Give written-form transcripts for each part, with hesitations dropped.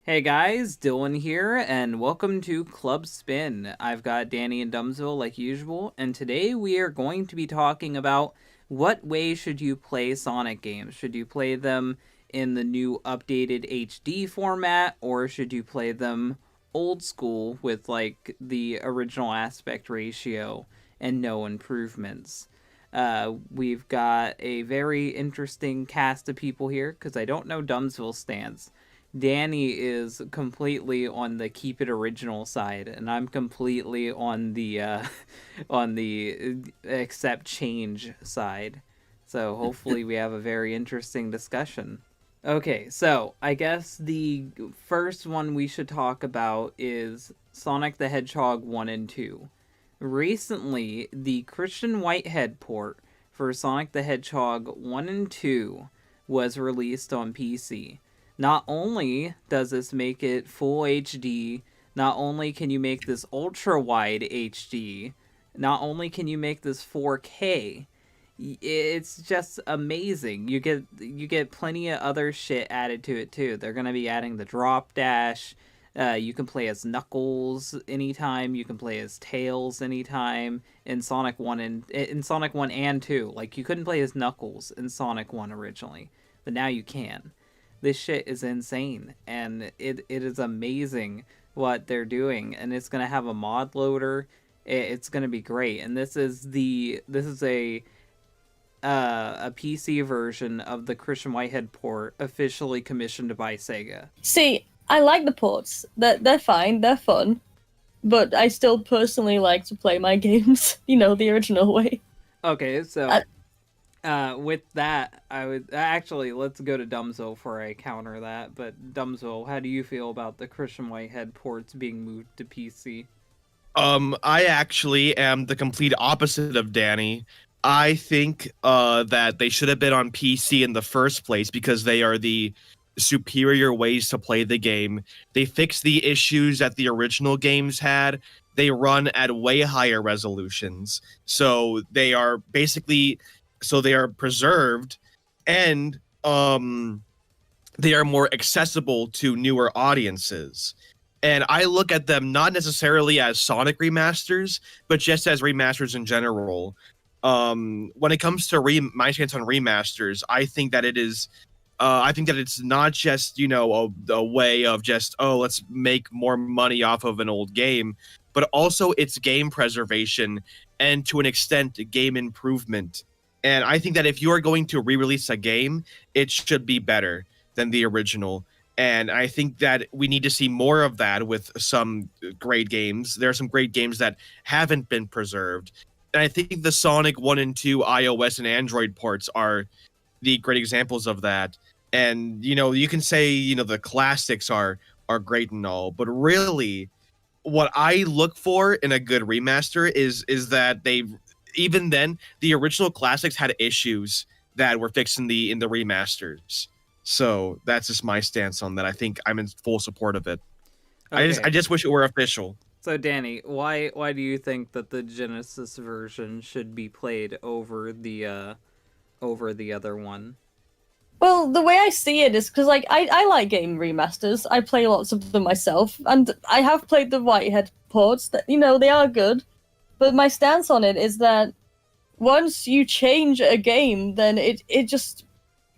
Hey guys, Dylan here, and welcome to Club Spin. I've got Danny and Dumsville like usual, and today we are going to be talking about what way should you play Sonic games. Should you play them in the new updated HD format, or should you play them old school with like the original aspect ratio and no improvements? We've got a very interesting cast of people here because I don't know Dumsville's stance. Danny is completely on the keep it original side, and I'm completely on the on the accept change side. So hopefully we have a very interesting discussion. Okay, so I guess the first one we should talk about is Sonic the Hedgehog 1 and 2. Recently, the Christian Whitehead port for Sonic the Hedgehog 1 and 2 was released on PC. Not only does this make it full HD, not only can you make this ultra wide HD, not only can you make this 4K, it's just amazing. You get plenty of other shit added to it too. They're gonna be adding the drop dash. You can play as Knuckles anytime. You can play as Tails anytime in Sonic 1 and 2. Like you couldn't play as Knuckles in Sonic 1 originally, but now you can. This shit is insane, and it is amazing what they're doing, and it's gonna have a mod loader. It's gonna be great, and this is a PC version of the Christian Whitehead port officially commissioned by Sega. See, I like the ports. They're fine, they're fun, but I still personally like to play my games, the original way. Okay, Uh, so with that, I would actually let's go to Dumzo before I counter that. But Dumzo, how do you feel about the Christian Whitehead ports being moved to PC? I actually am the complete opposite of Danny. I think that they should have been on PC in the first place because they are the superior ways to play the game. They fix the issues that the original games had. They run at way higher resolutions. So they are preserved and they are more accessible to newer audiences. And I look at them not necessarily as Sonic remasters, but just as remasters in general. When it comes to my stance on remasters, I think that it's not just a way of just let's make more money off of an old game, but also it's game preservation and to an extent game improvement. And I think that if you are going to re-release a game, it should be better than the original. And I think that we need to see more of that with some great games. There are some great games that haven't been preserved. And I think the Sonic 1 and 2 iOS and Android ports are the great examples of that. And you can say, the classics are great and all, but really what I look for in a good remaster is that they even then the original classics had issues that were fixed in the remasters. So that's just my stance on that. I think I'm in full support of it. I Okay, just wish it were official. so Danny, why do you think that the Genesis version should be played over the other one? well, the way I see it is because, like, I like game remasters. I play lots of them myself, and I have played the Whitehead ports. That they are good, but my stance on it is that once you change a game, then it just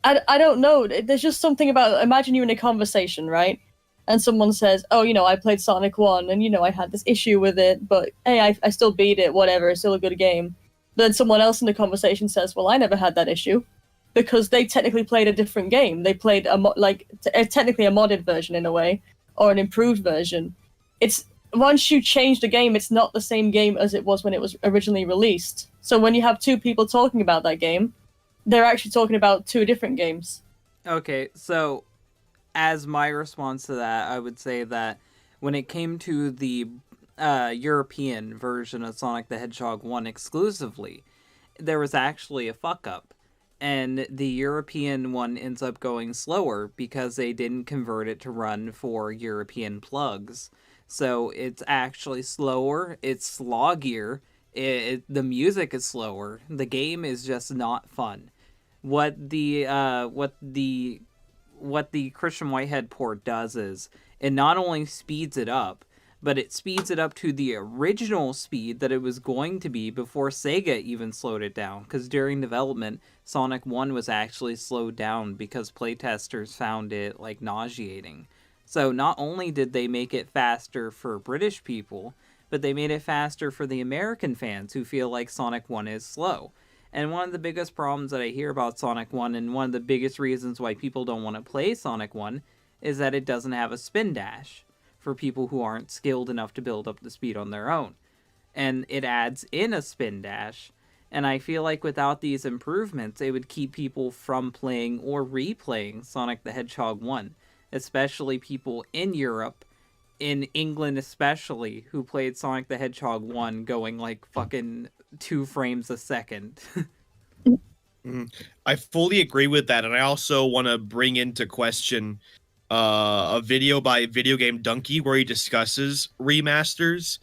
I don't know. There's just something about imagine you're in a conversation, right? And someone says, "Oh, I played Sonic 1 and I had this issue with it, but hey, I still beat it, whatever, it's still a good game." Then someone else in the conversation says, "Well, I never had that issue." Because they technically played a different game. They played technically a modded version in a way, or an improved version. It's once you change the game, it's not the same game as it was when it was originally released. So when you have two people talking about that game, they're actually talking about two different games. Okay, so as my response to that, I would say that when it came to the European version of Sonic the Hedgehog 1 exclusively, there was actually a fuck up. And the European one ends up going slower because they didn't convert it to run for European plugs. So it's actually slower, it's sloggier, the music is slower, the game is just not fun. What the Christian Whitehead port does is It not only speeds it up, but it speeds it up to the original speed that it was going to be before Sega even slowed it down. Because during development, Sonic 1 was actually slowed down because playtesters found it like nauseating. So not only did they make it faster for British people, but they made it faster for the American fans who feel like Sonic 1 is slow. And one of the biggest problems that I hear about Sonic 1, and one of the biggest reasons why people don't want to play Sonic 1, is that it doesn't have a spin dash for people who aren't skilled enough to build up the speed on their own. And it adds in a spin dash, and I feel like without these improvements, it would keep people from playing or replaying Sonic the Hedgehog 1, especially people in Europe, in England especially, who played Sonic the Hedgehog 1 going like fucking 2 frames a second. I fully agree with that, and I also want to bring into question a video by Video Game Donkey where he discusses remasters,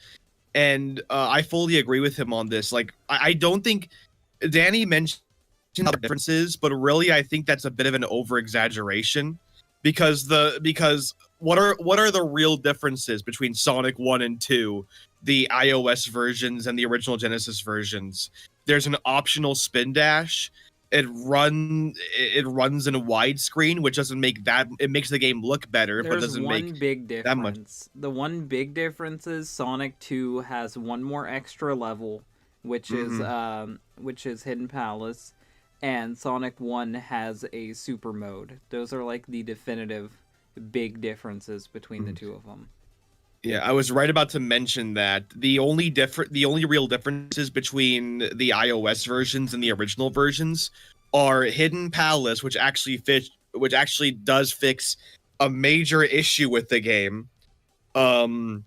and I fully agree with him on this. Like, I don't think Danny mentioned the differences, but really I think that's a bit of an over exaggeration because what are the real differences between Sonic 1 and 2, the iOS versions and the original Genesis versions? There's an optional spin dash. It runs in widescreen, which doesn't make that. It makes the game look better, but doesn't make big difference. that much. The one big difference is Sonic 2 has one more extra level, which is Hidden Palace, and Sonic 1 has a super mode. Those are like the definitive big differences between the two of them. Yeah, I was right about to mention that the only real differences between the iOS versions and the original versions are Hidden Palace, which actually does fix a major issue with the game. And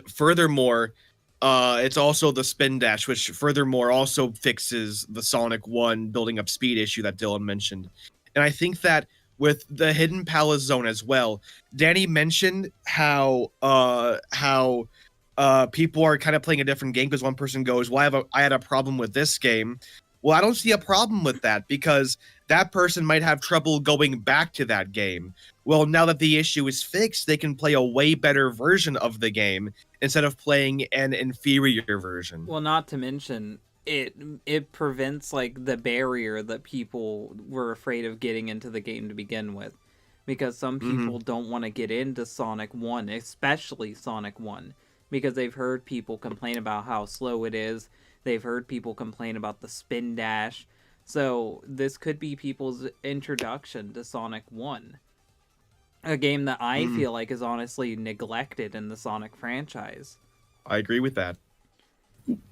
furthermore, it's also the spin dash, which furthermore also fixes the Sonic 1 building up speed issue that Dylan mentioned. And I think that with the Hidden Palace zone as well, Danny mentioned how people are kind of playing a different game because one person goes, "Well, I had a problem with this game." Well, I don't see a problem with that because that person might have trouble going back to that game. Well, now that the issue is fixed, they can play a way better version of the game instead of playing an inferior version. Well, not to mention, it prevents like the barrier that people were afraid of getting into the game to begin with, because some people don't want to get into Sonic 1, especially Sonic 1, because they've heard people complain about how slow it is. They've heard people complain about the spin dash. So this could be people's introduction to Sonic 1, a game that I feel like is honestly neglected in the Sonic franchise. I agree with that.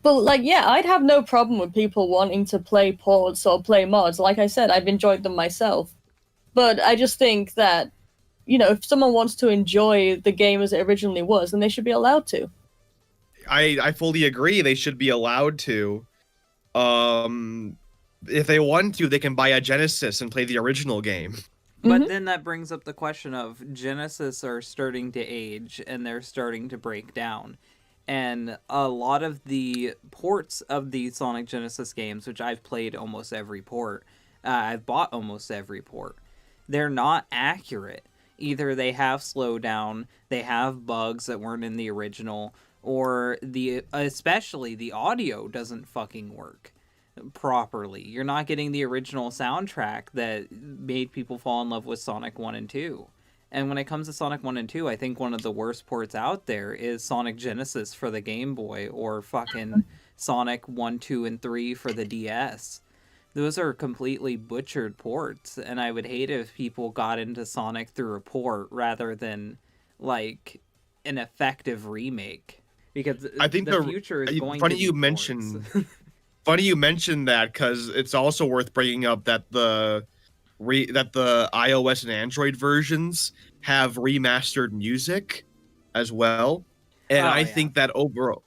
But, like, yeah, I'd have no problem with people wanting to play ports or play mods. Like I said, I've enjoyed them myself. But I just think that, you know, if someone wants to enjoy the game as it originally was, then they should be allowed to. I fully agree. They should be allowed to. If they want to, they can buy a Genesis and play the original game. But then that brings up the question of Genesis are starting to age and they're starting to break down. And a lot of the ports of the Sonic Genesis games, which I've played almost every port, I've bought almost every port, they're not accurate. Either they have slowdown, they have bugs that weren't in the original, or especially the audio doesn't fucking work properly. You're not getting the original soundtrack that made people fall in love with Sonic 1 and 2. And when it comes to Sonic 1 and 2, I think one of the worst ports out there is Sonic Genesis for the Game Boy, or fucking Sonic 1, 2, and 3 for the DS. Those are completely butchered ports, and I would hate if people got into Sonic through a port rather than, like, an effective remake. Because I think the future is going to be Funny you mentioned that, because it's also worth bringing up that the iOS and Android versions have remastered music as well. And I think that overall,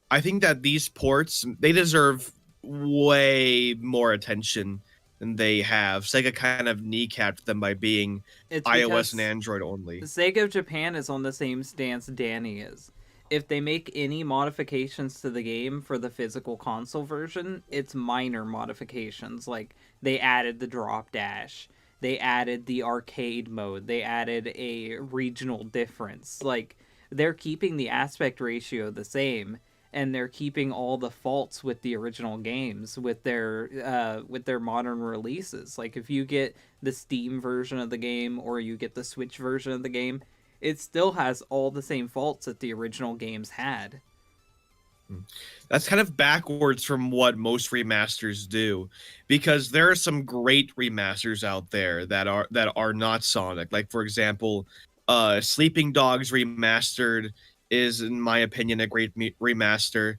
I think that these ports, they deserve way more attention than they have. Sega kind of kneecapped them by being iOS and Android only. Sega of Japan is on the same stance Danny is. If they make any modifications to the game for the physical console version, it's minor modifications. Like, they added the drop dash. They added the arcade mode. They added a regional difference. Like, they're keeping the aspect ratio the same, and they're keeping all the faults with the original games with their modern releases. Like, if you get the Steam version of the game or you get the Switch version of the game, it still has all the same faults that the original games had. That's kind of backwards from what most remasters do, because there are some great remasters out there that are not Sonic. Like, for example, Sleeping Dogs Remastered is, in my opinion, a great remaster.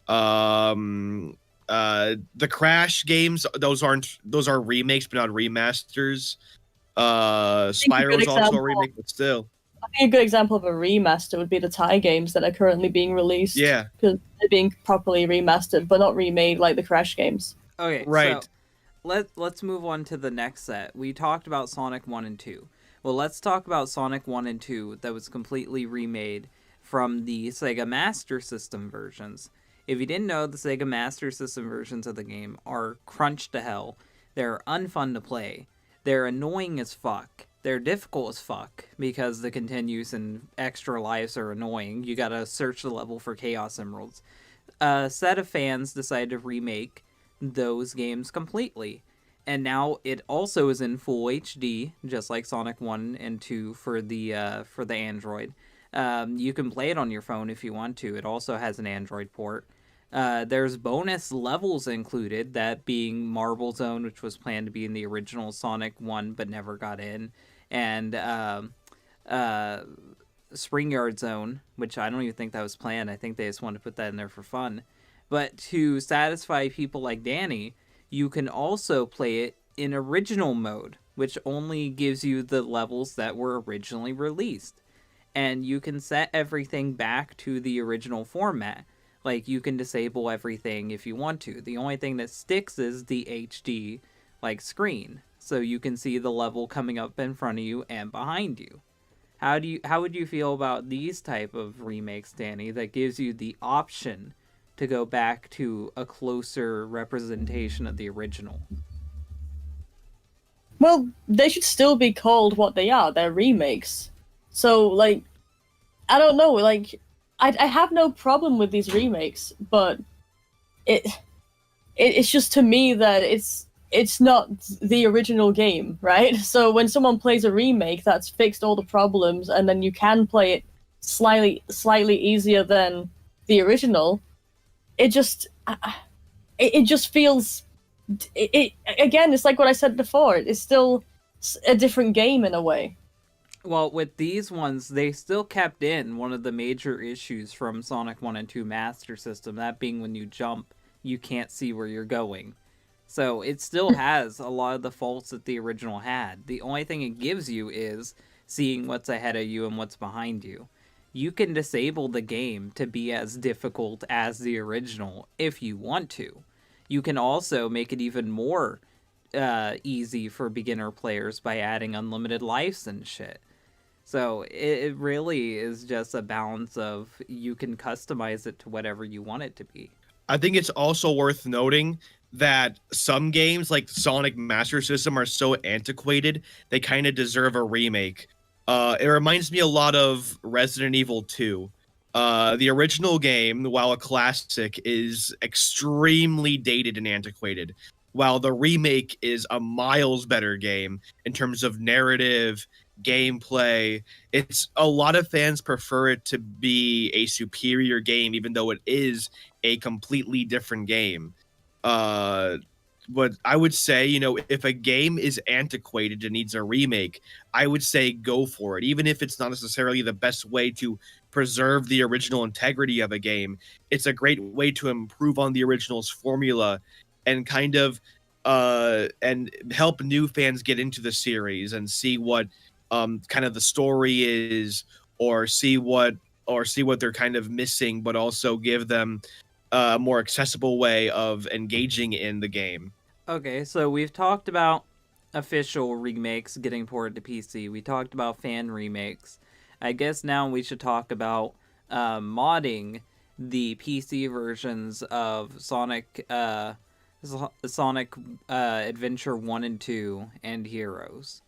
The Crash games, those are remakes but not remasters. think a good Spyro's also a example. remake, but still. I think a good example of a remaster would be the Thai games that are currently being released. Yeah. Because they're being properly remastered, but not remade like the Crash games. Okay, Right. so let's move on to the next set. We talked about Sonic 1 and 2. Well, let's talk about Sonic 1 and 2 that was completely remade from the Sega Master System versions. If you didn't know, the Sega Master System versions of the game are crunched to hell. They're unfun to play. They're annoying as fuck. They're difficult as fuck because the continues and extra lives are annoying. You gotta search the level for Chaos Emeralds. A set of fans decided to remake those games completely. And now it also is in full HD, just like Sonic 1 and 2 for the Android. You can play it on your phone if you want to. It also has an Android port. There's bonus levels included, that being Marble Zone, which was planned to be in the original Sonic 1 but never got in, and Spring Yard Zone, which I don't even think that was planned. I think they just wanted to put that in there for fun. But to satisfy people like Danny, you can also play it in original mode, which only gives you the levels that were originally released. And you can set everything back to the original format. Like, you can disable everything if you want to. The only thing that sticks is the HD screen, so you can see the level coming up in front of you and behind you. How would you feel about these type of remakes, Danny, that gives you the option to go back to a closer representation of the original? Well, they should still be called what they are. They're remakes. So, like, I don't know. Like, I have no problem with these remakes, but it's just to me that it's not the original game, right? So when someone plays a remake that's fixed all the problems, and then you can play it slightly easier than the original, it just feels it again. It's like what I said before. It's still a different game in a way. Well, with these ones, they still kept in one of the major issues from Sonic 1 and 2 Master System, that being when you jump, you can't see where you're going. So it still has a lot of the faults that the original had. The only thing it gives you is seeing what's ahead of you and what's behind you. You can disable the game to be as difficult as the original if you want to. You can also make it even more easy for beginner players by adding unlimited lives and shit. So it really is just a balance of, you can customize it to whatever you want it to be. I think it's also worth noting that some games like Sonic Master System are so antiquated, they kind of deserve a remake. It reminds me a lot of Resident Evil 2. The original game, while a classic, is extremely dated and antiquated, while the remake is a miles better game in terms of narrative, gameplay. It's a lot of fans prefer it to be a superior game, even though it is a completely different game. But I would say, if a game is antiquated and needs a remake, I would say go for it, even if it's not necessarily the best way to preserve the original integrity of a game. It's a great way to improve on the original's formula and kind of and help new fans get into the series and see what kind of the story is, or see what they're kind of missing, but also give them a more accessible way of engaging in the game. Okay, so we've talked about official remakes getting ported to PC. We talked about fan remakes. I guess now we should talk about modding the PC versions of Sonic Sonic Adventure 1 and 2 and Heroes.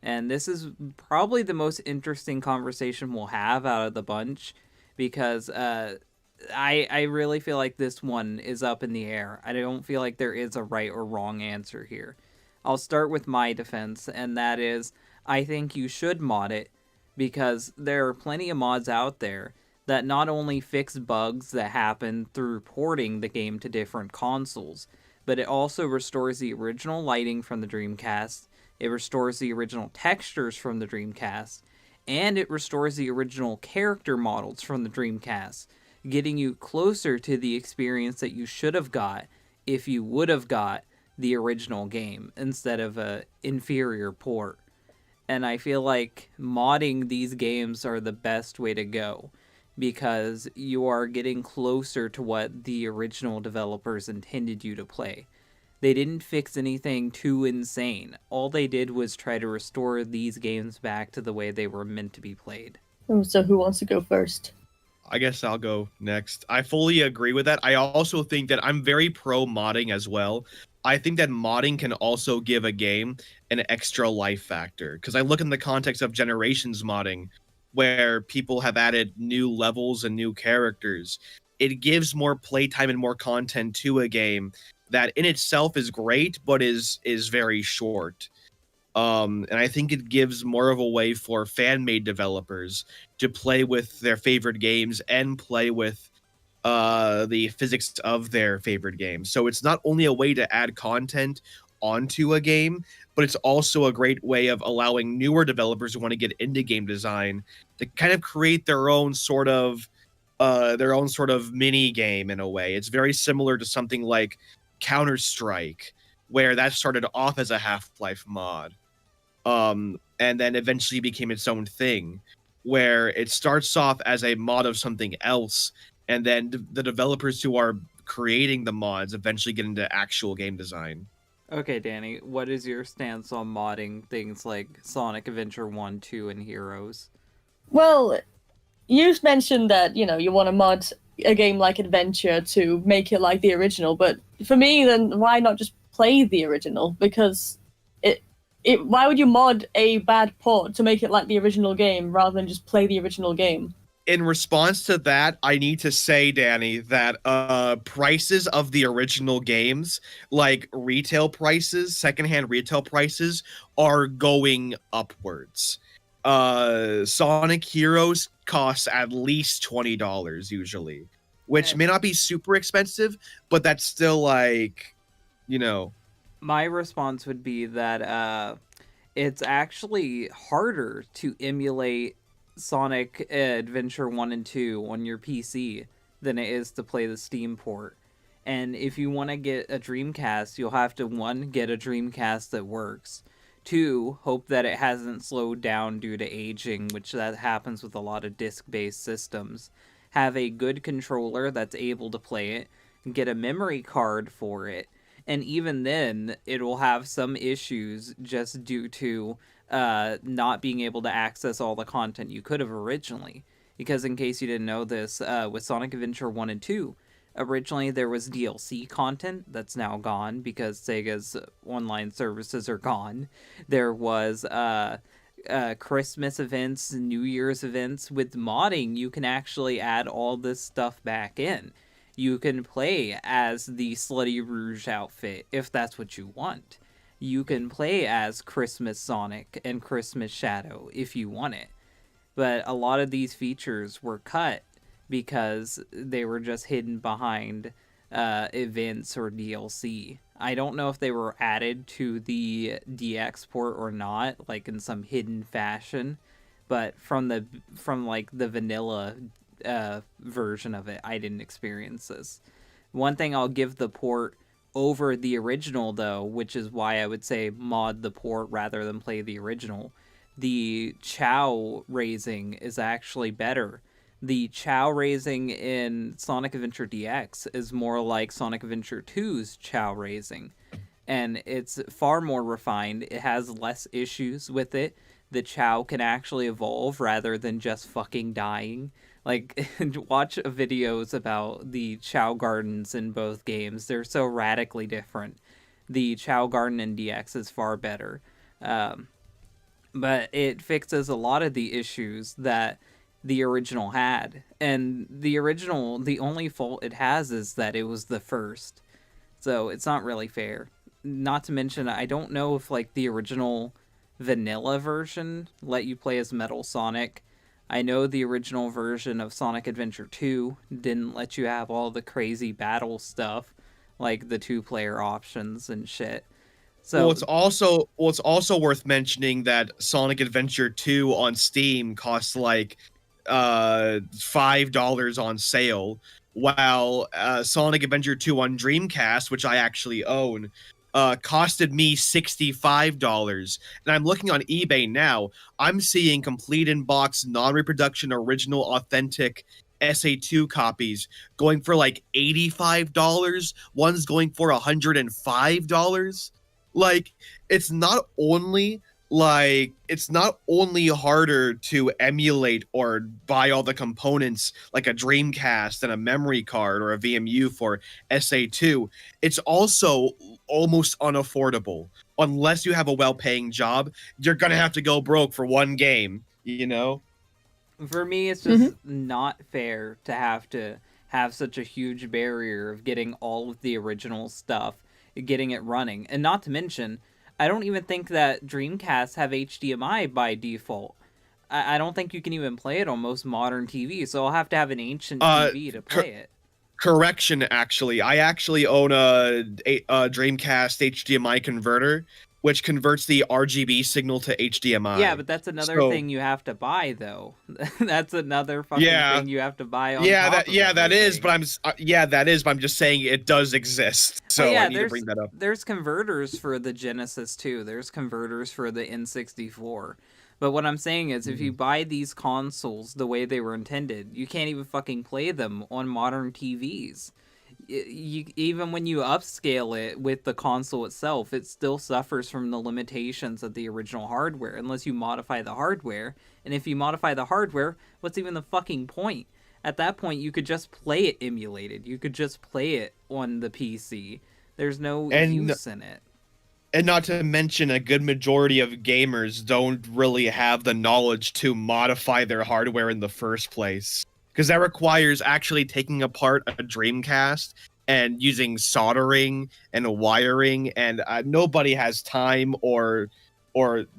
And this is probably the most interesting conversation we'll have out of the bunch because I really feel like this one is up in the air. I don't feel like there is a right or wrong answer here. I'll start with my defense, and that is I think you should mod it because there are plenty of mods out there that not only fix bugs that happen through porting the game to different consoles, but it also restores the original lighting from the Dreamcast, it restores the original textures from the Dreamcast, and it restores the original character models from the Dreamcast, getting you closer to the experience that you should have got if you would have got the original game instead of a inferior port. And I feel like modding these games are the best way to go because you are getting closer to what the original developers intended you to play. They didn't fix anything too insane. All they did was try to restore these games back to the way they were meant to be played. Oh, so who wants to go first? I guess I'll go next. I fully agree with that. I also think that I'm very pro modding as well. I think that modding can also give a game an extra life factor because I look in the context of Generations modding where people have added new levels and new characters. It gives more playtime and more content to a game that in itself is great but is very short. And I think it gives more of a way for fan-made developers to play with their favorite games and play with the physics of their favorite games. So it's not only a way to add content onto a game, but it's also a great way of allowing newer developers who want to get into game design to kind of create their own sort of mini game in a way. It's very similar to something like Counter-Strike, where that started off as a Half-Life mod. And then eventually became its own thing, where it starts off as a mod of something else, and then the developers who are creating the mods eventually get into actual game design. Okay, Danny, what is your stance on modding things like Sonic Adventure 1, 2, and Heroes? Well, you mentioned that, you want to mod a game like Adventure to make it like the original, but for me, then why not just play the original? Because why would you mod a bad port to make it like the original game rather than just play the original game? In response to that, I need to say, Danny, that prices of the original games, like retail prices, secondhand retail prices, are going upwards. Sonic Heroes costs at least $20 usually, which may not be super expensive, but that's still like, My response would be that it's actually harder to emulate Sonic Adventure 1 and 2 on your PC than it is to play the Steam port. And if you want to get a Dreamcast, you'll have to, 1, get a Dreamcast that works. 2, hope that it hasn't slowed down due to aging, which that happens with a lot of disc-based systems. Have a good controller that's able to play it, get a memory card for it, and even then, it will have some issues just due to not being able to access all the content you could have originally. Because in case you didn't know this, with Sonic Adventure 1 and 2, originally there was DLC content that's now gone because Sega's online services are gone. There was Christmas events, New Year's events. With modding, you can actually add all this stuff back in. You can play as the Slutty Rouge outfit if that's what you want. You can play as Christmas Sonic and Christmas Shadow if you want it. But a lot of these features were cut because they were just hidden behind events or DLC. I don't know if they were added to the DX port or not, like in some hidden fashion. But from the vanilla version of it, I didn't experience this. One thing I'll give the port over the original, though, which is why I would say mod the port rather than play the original, the Chao raising is actually better. The Chao raising in Sonic Adventure DX is more like Sonic Adventure 2's Chao raising, and it's far more refined. It has less issues with it the Chow can actually evolve rather than just fucking dying. Like, watch videos about the Chow Gardens in both games. They're so radically different. The Chow Garden in DX is far better. But it fixes a lot of the issues that the original had. And the original, the only fault it has is that it was the first. So it's not really fair. Not to mention, I don't know if like the original vanilla version let you play as Metal Sonic. I know the original version of Sonic Adventure 2 didn't let you have all the crazy battle stuff, like the 2-player options and shit. So Well, it's also worth mentioning that Sonic Adventure 2 on Steam costs like $5 on sale, while Sonic Adventure 2 on Dreamcast, which I actually own, costed me $65. And I'm looking on eBay now. I'm seeing complete in box, non-reproduction, original, authentic SA2 copies going for like $85. One's going for $105. Like, it's not only harder to emulate or buy all the components like a Dreamcast and a memory card or a VMU for SA2, it's also almost unaffordable. Unless you have a well-paying job, you're gonna have to go broke for one game, you know? for me, it's just not fair to have such a huge barrier of getting all of the original stuff, getting it running. And not to mention, I don't even think that Dreamcasts have HDMI by default. I don't think you can even play it on most modern TVs, so I'll have to have an ancient TV to play it. Correction, actually. I actually own a Dreamcast HDMI converter, which converts the RGB signal to HDMI. Yeah, but that's another thing you have to buy, though. That's another fucking thing you have to buy on top of that is, everything. but I'm just saying it does exist. So I need to bring that up. There's converters for the Genesis too. There's converters for the N64. But what I'm saying is, if you buy these consoles the way they were intended, you can't even fucking play them on modern TVs. Even when you upscale it with the console itself, it still suffers from the limitations of the original hardware unless you modify the hardware. And if you modify the hardware, what's even the fucking point? At that point, you could just play it emulated. You could just play it on the PC. There's no use in it. And not to mention, a good majority of gamers don't really have the knowledge to modify their hardware in the first place. Because that requires actually taking apart a Dreamcast and using soldering and wiring, and nobody has time or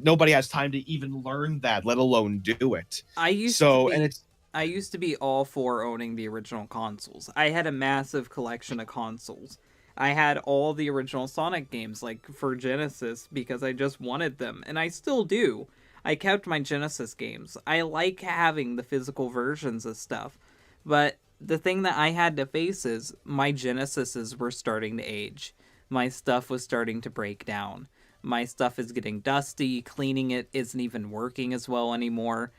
nobody has time to even learn that, let alone do it. I used to be all for owning the original consoles. I had a massive collection of consoles. I had all the original Sonic games, like for Genesis, because I just wanted them, and I still do. I kept my Genesis games. I like having the physical versions of stuff, but the thing that I had to face is my Genesises were starting to age. My stuff was starting to break down. My stuff is getting dusty, cleaning it isn't even working as well anymore.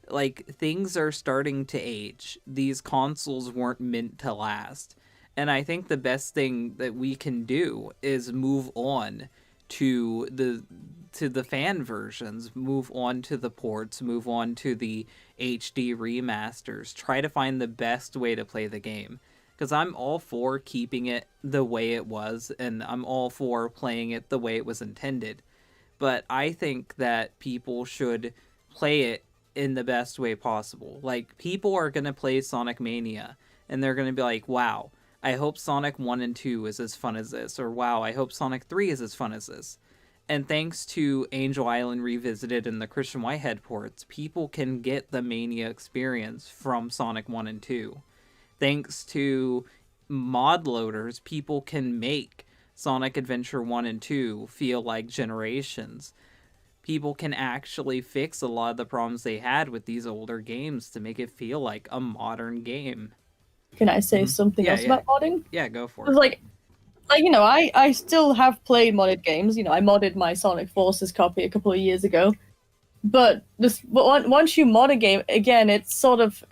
Like, things are starting to age. These consoles weren't meant to last. And I think the best thing that we can do is move on to the fan versions, move on to the ports, move on to the HD remasters, try to find the best way to play the game. Because I'm all for keeping it the way it was, and I'm all for playing it the way it was intended. But I think that people should play it in the best way possible. Like, people are going to play Sonic Mania, and they're going to be like, wow, I hope Sonic 1 and 2 is as fun as this, or wow, I hope Sonic 3 is as fun as this. And thanks to Angel Island Revisited and the Christian Whitehead ports, people can get the Mania experience from Sonic 1 and 2. Thanks to mod loaders, people can make Sonic Adventure 1 and 2 feel like Generations. People can actually fix a lot of the problems they had with these older games to make it feel like a modern game. Can I say something else about modding? Yeah, go for it. Like, you know, I still have played modded games. You know, I modded my Sonic Forces copy a couple of years ago. But once you mod a game, again, it's sort of...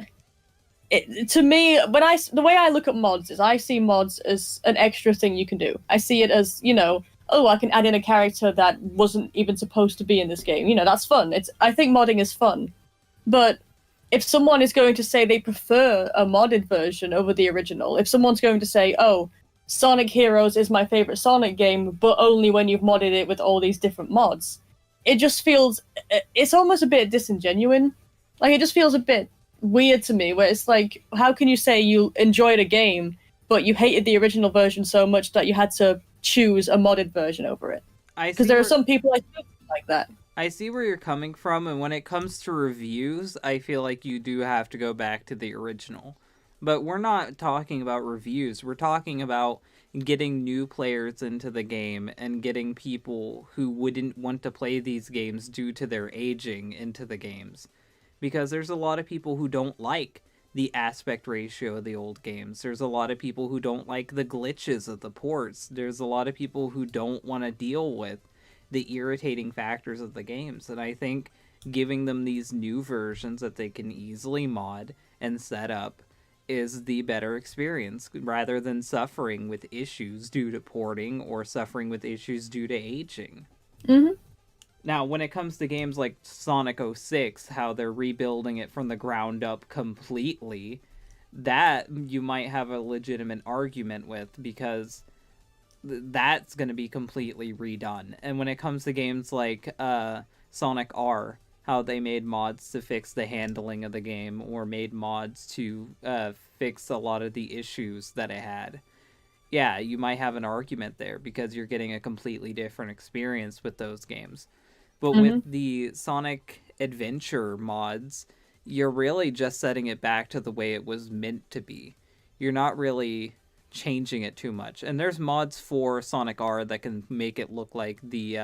to me, the way I look at mods is I see mods as an extra thing you can do. I see it as, you know, oh, I can add in a character that wasn't even supposed to be in this game. That's fun. I think modding is fun. But if someone is going to say they prefer a modded version over the original, if someone's going to say, oh, Sonic Heroes is my favorite Sonic game, but only when you've modded it with all these different mods, it just feels, it's almost a bit disingenuous. Like, it just feels a bit weird to me, where it's like, how can you say you enjoyed a game, but you hated the original version so much that you had to choose a modded version over it? Because there are some people like that. I see where you're coming from, and when it comes to reviews, I feel like you do have to go back to the original. But we're not talking about reviews. We're talking about getting new players into the game and getting people who wouldn't want to play these games due to their aging into the games. Because there's a lot of people who don't like the aspect ratio of the old games. There's a lot of people who don't like the glitches of the ports. There's a lot of people who don't want to deal with the irritating factors of the games. And I think giving them these new versions that they can easily mod and set up is the better experience, rather than suffering with issues due to porting or suffering with issues due to aging. Mm-hmm. Now, when it comes to games like Sonic 06, how they're rebuilding it from the ground up completely, that you might have a legitimate argument with, because that's going to be completely redone. And when it comes to games like Sonic R, how they made mods to fix the handling of the game, or made mods to fix a lot of the issues that it had. Yeah, you might have an argument there, because you're getting a completely different experience with those games. But with the Sonic Adventure mods, you're really just setting it back to the way it was meant to be. You're not really changing it too much. And there's mods for Sonic R that can make it look like the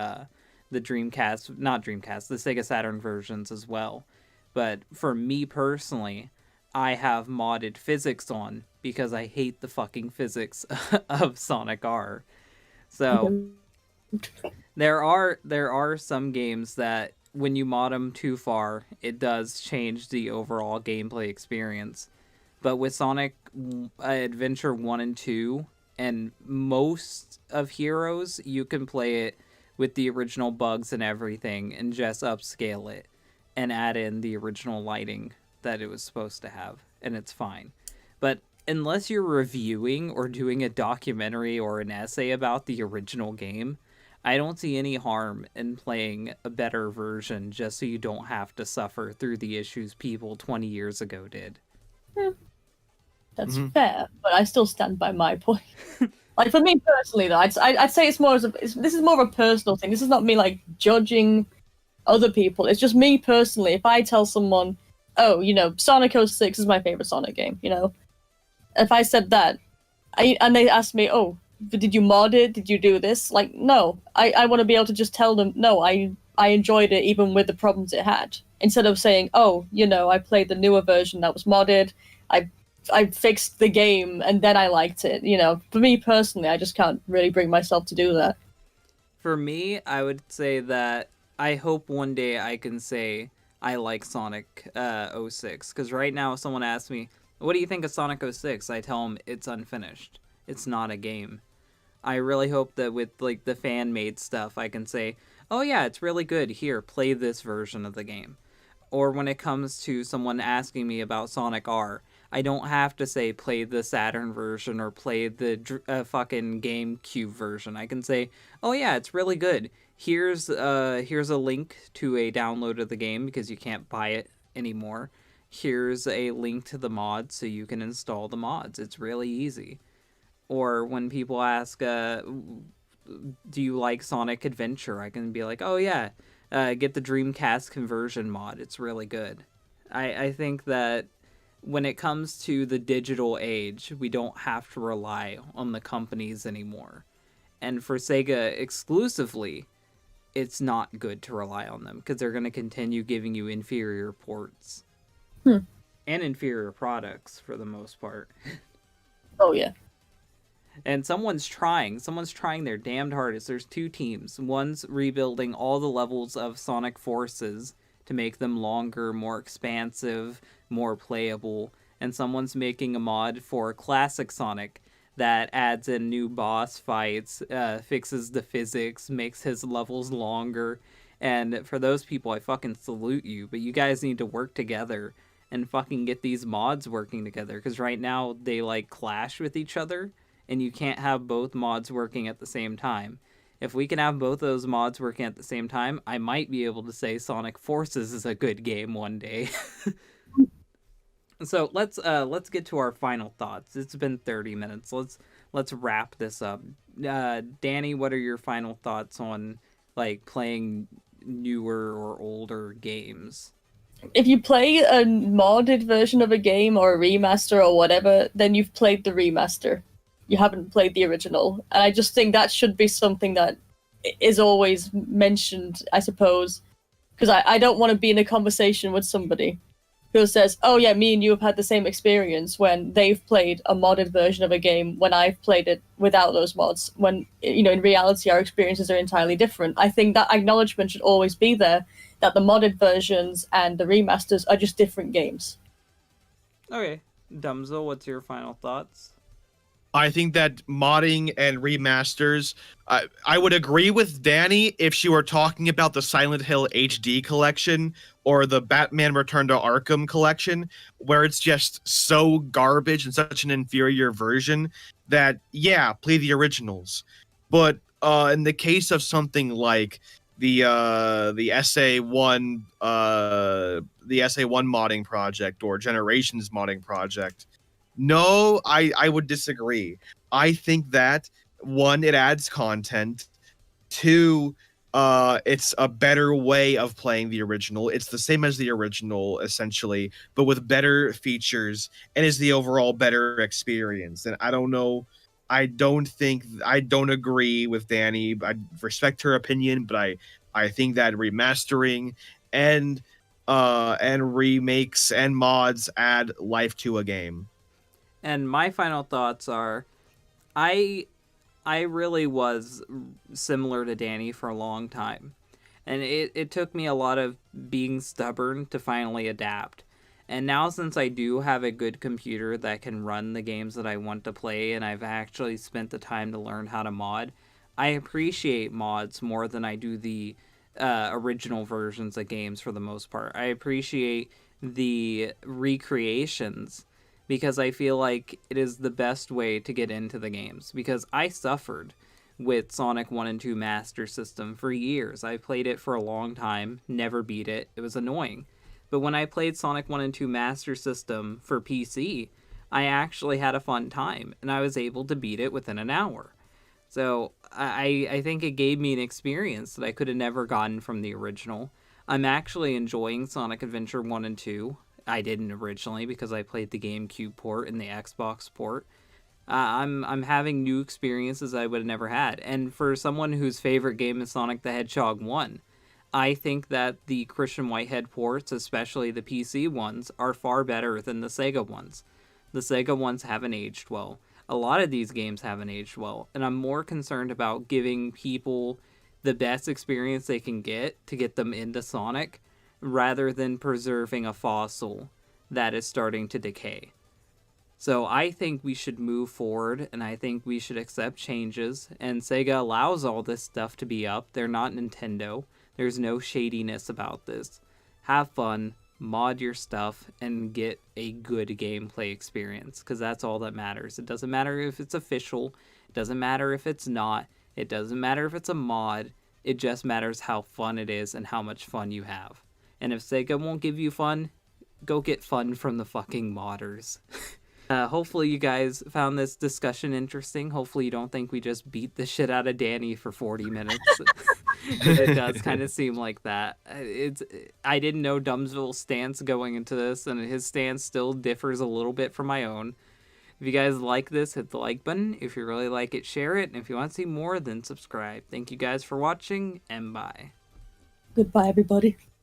Dreamcast, not Dreamcast, the Sega Saturn versions as well. But for me personally, I have modded physics on because I hate the fucking physics of Sonic R. So there are some games that when you mod them too far, it does change the overall gameplay experience. But with Sonic Adventure 1 and 2 and most of Heroes, you can play it with the original bugs and everything and just upscale it and add in the original lighting that it was supposed to have, and it's fine. But unless you're reviewing or doing a documentary or an essay about the original game, I don't see any harm in playing a better version just so you don't have to suffer through the issues people 20 years ago did. That's fair, but I still stand by my point. Like, for me personally, though, I'd say it's more this is more of a personal thing. This is not me, like, judging other people. It's just me personally. If I tell someone, oh, Sonic 06 is my favorite Sonic game, if I said that, and they ask me, oh, did you mod it? Did you do this? Like, no. I want to be able to just tell them, no, I enjoyed it even with the problems it had. Instead of saying, oh, I played the newer version that was modded, I fixed the game and then I liked it. For me personally, I just can't really bring myself to do that. For me, I would say that I hope one day I can say I like Sonic 06. Because right now, if someone asks me, what do you think of Sonic 06? I tell them it's unfinished. It's not a game. I really hope that with like the fan-made stuff, I can say, oh yeah, it's really good. Here, play this version of the game. Or when it comes to someone asking me about Sonic R, I don't have to say play the Saturn version or play the fucking GameCube version. I can say, oh yeah, it's really good. Here's a link to a download of the game because you can't buy it anymore. Here's a link to the mods so you can install the mods. It's really easy. Or when people ask, do you like Sonic Adventure? I can be like, oh yeah, get the Dreamcast conversion mod. It's really good. I think that when it comes to the digital age, we don't have to rely on the companies anymore. And for Sega exclusively, it's not good to rely on them because they're going to continue giving you inferior ports. And inferior products for the most part. Oh, yeah. And someone's trying their damned hardest. There's two teams. One's rebuilding all the levels of Sonic Forces to make them longer, more expansive, more playable. And someone's making a mod for Classic Sonic that adds in new boss fights, fixes the physics, makes his levels longer. And for those people, I fucking salute you. But you guys need to work together and fucking get these mods working together. Because right now, they like clash with each other. And you can't have both mods working at the same time. If we can have both those mods working at the same time, I might be able to say Sonic Forces is a good game one day. So let's get to our final thoughts. It's been 30 minutes. Let's wrap this up. Danny, what are your final thoughts on like playing newer or older games? If you play a modded version of a game or a remaster or whatever, then you've played the remaster. You haven't played the original. And I just think that should be something that is always mentioned, I suppose. Because I don't want to be in a conversation with somebody who says, oh yeah, me and you have had the same experience when they've played a modded version of a game when I've played it without those mods, when, you know, in reality our experiences are entirely different. I think that acknowledgement should always be there, that the modded versions and the remasters are just different games. Okay. Dumzo, what's your final thoughts? I think that modding and remasters, I would agree with Danny if she were talking about the Silent Hill HD collection or the Batman Return to Arkham collection, where it's just so garbage and such an inferior version that, yeah, play the originals. But in the case of something like the SA1 modding project or Generations modding project, no, I would disagree. I think that one, it adds content. Two, it's a better way of playing the original. It's the same as the original essentially, but with better features and is the overall better experience. And I don't know. I don't agree with Danny. I respect her opinion, but I think that remastering and remakes and mods add life to a game. And my final thoughts are, I really was similar to Danny for a long time. And it took me a lot of being stubborn to finally adapt. And now, since I do have a good computer that can run the games that I want to play, and I've actually spent the time to learn how to mod, I appreciate mods more than I do the original versions of games for the most part. I appreciate the recreations because I feel like it is the best way to get into the games. Because I suffered with Sonic 1 and 2 Master System for years. I played it for a long time, never beat it. It was annoying. But when I played Sonic 1 and 2 Master System for PC, I actually had a fun time, and I was able to beat it within an hour. So I think it gave me an experience that I could have never gotten from the original. I'm actually enjoying Sonic Adventure 1 and 2. I didn't originally because I played the GameCube port and the Xbox port. I'm having new experiences I would have never had. And for someone whose favorite game is Sonic the Hedgehog 1, I think that the Christian Whitehead ports, especially the PC ones, are far better than the Sega ones. The Sega ones haven't aged well. A lot of these games haven't aged well. And I'm more concerned about giving people the best experience they can get to get them into Sonic, rather than preserving a fossil that is starting to decay. So I think we should move forward, and I think we should accept changes, and Sega allows all this stuff to be up. They're not Nintendo. There's no shadiness about this. Have fun, mod your stuff, and get a good gameplay experience, because that's all that matters. It doesn't matter if it's official. It doesn't matter if it's not. It doesn't matter if it's a mod. It just matters how fun it is and how much fun you have. And if Sega won't give you fun, go get fun from the fucking modders. Hopefully you guys found this discussion interesting. Hopefully you don't think we just beat the shit out of Danny for 40 minutes. It does kind of seem like that. I didn't know Dumsville's stance going into this, and his stance still differs a little bit from my own. If you guys like this, hit the like button. If you really like it, share it. And if you want to see more, then subscribe. Thank you guys for watching, and bye. Goodbye, everybody.